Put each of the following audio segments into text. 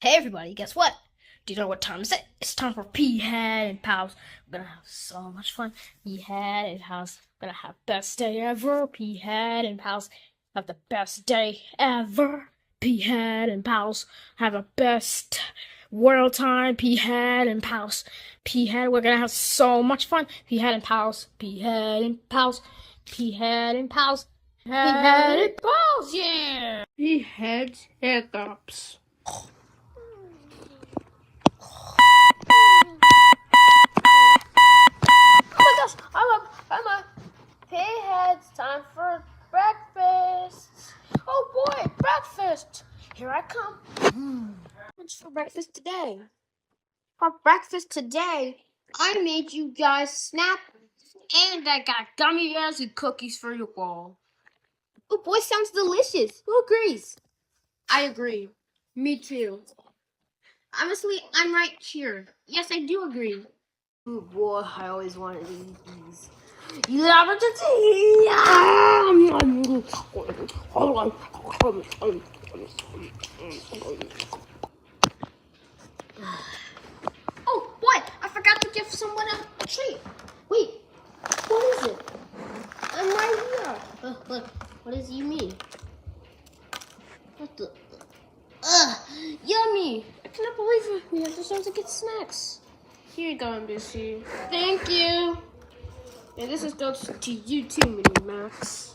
Hey everybody, guess what? Do you know what time is it? It's time for P-Head and Pals. We're gonna have so much fun. P-Head and Pals. We're gonna have best day ever. P-Head and Pals have the best day ever. P-Head and Pals have the best world time. P-Head and Pals. P-Head, we're gonna have so much fun. P-Head and Pals. P-Head and Pals. P-Head and Pals. P-Head and Pals, yeah! P-Head's Hiccups. Oh my gosh, I'm up. Hey heads, time for breakfast. Oh boy, breakfast. Here I come. What's for breakfast today? For breakfast today, I made you guys snap and I got gummy bears and cookies for you all. Oh boy, sounds delicious. Who agrees? I agree. Me too. Honestly, I'm right here. Yes, I do agree. Oh boy, I always wanted to eat these. Oh boy, I forgot to give someone a treat. Wait, what is it? I'm right here. What does you mean? What the? Yummy! I cannot believe it. We have to start to get snacks. Here you go, MBC. Thank you. And this is goes to you too, Mini Max.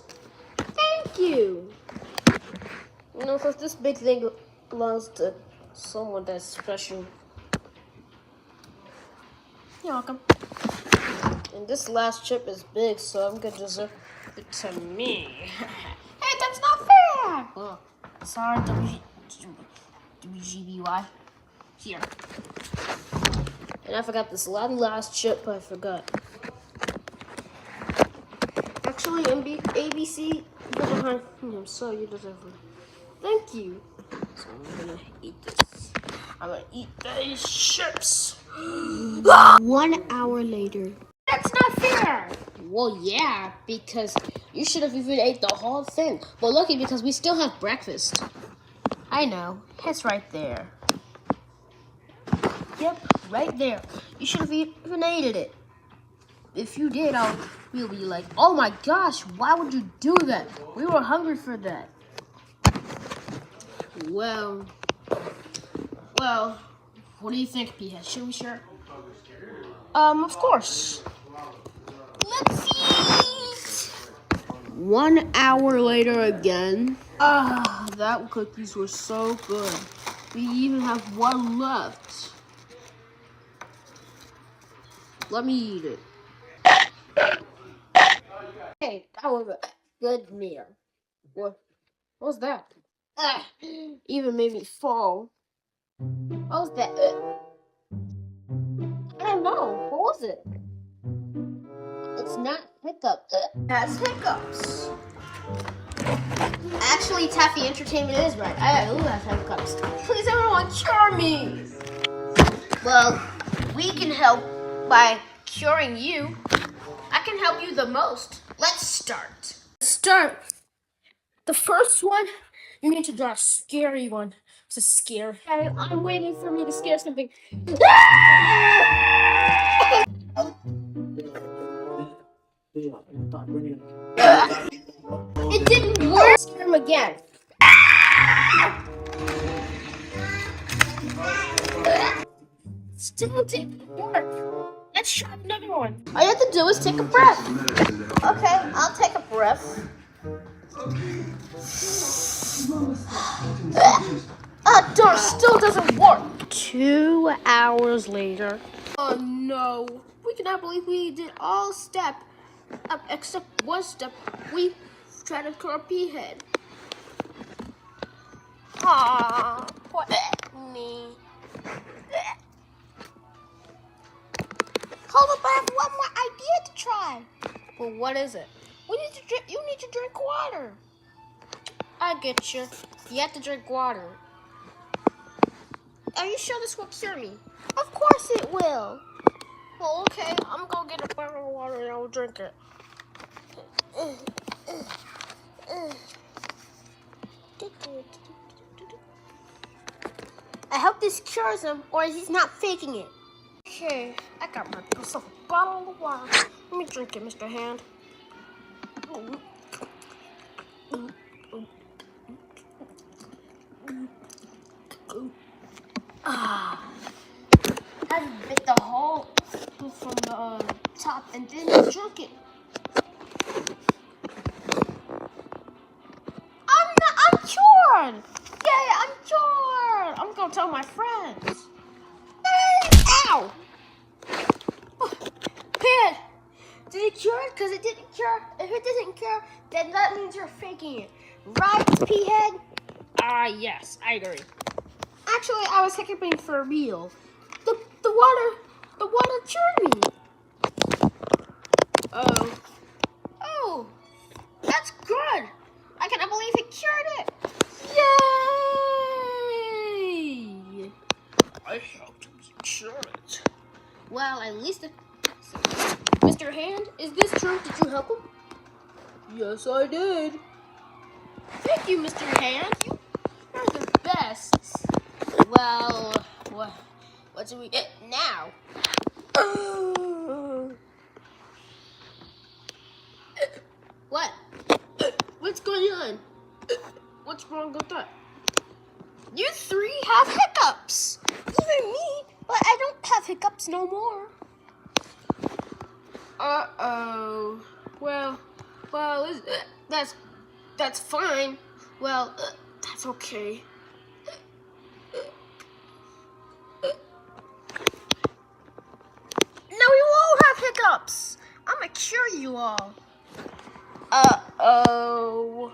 Thank you. You know, because this big thing belongs to someone that's special. You're welcome. And this last chip is big, so I'm gonna deserve it to me. Hey, that's not fair! Oh, sorry, WGBY. Here. And I forgot this last chip, I forgot. Actually, ABC, go behind him, so you deserve it. Thank you. So I'm gonna eat this. I'm gonna eat these chips. 1 hour later. That's not fair! Well, yeah, because you should have even ate the whole thing. But lucky because we still have breakfast. I know. It's right there. Yep, right there. You should have even ate it. If you did, we'll be like, oh my gosh, why would you do that? We were hungry for that. Well, what do you think, P-Head? Should we share? Of course. Let's eat! 1 hour later again. That cookies were so good. We even have one left. Let me eat it. Hey, that was a good meal. What was that? Even made me fall. What was that? I don't know. What was it? It's not Hiccups. That's Hiccups. Actually, Taffy Entertainment is right. I do have Hiccups. Please, everyone, cure me. Well, we can help by curing you. I can help you the most. Let's start. The first one, you need to draw a scary one. It's a scare. Hey, I'm waiting for me to scare something. It didn't work. Scare him again. Still didn't work. Let's try another one. All you have to do is take a breath. Okay, I'll take a breath. Darn, still doesn't work. 2 hours later. Oh no, we cannot believe we did all step up except one step. We tried to cure P-Head. Aww, poor me. Hold up, I have one more idea to try. Well, what is it? You need to drink water. I get you. You have to drink water. Are you sure this will cure me? Of course it will. Well, okay. I'm gonna get a bottle of water and I'll drink it. I hope this cures him, or he's not faking it. Okay, I got myself a bottle of water. Let me drink it, Mr. Hand. Ah, I bit the hole from the top and then drunk it. I'm cured! Yay, I'm cured! I'm gonna tell my friends. Ow! Oh, Pad, did it cure it? Because it didn't cure. If it didn't cure, then that means you're faking it. Right, P-head? Yes, I agree. Actually, I was hiccuping for real. The water cured me. Oh, that's good. I cannot believe it cured it. Yay! I helped him cure it. Well, at least Mr. Hand, is this true? Did you help him? Yes, I did. Thank you, Mr. Hand. You're the best. Well, what do we get now? What? What's going on? What's wrong with that? You three have hiccups. Even me, but I don't have hiccups no more. Uh-oh. Well, that's fine. Well, that's okay. No, you all have hiccups. I'm gonna cure you all. Uh-oh.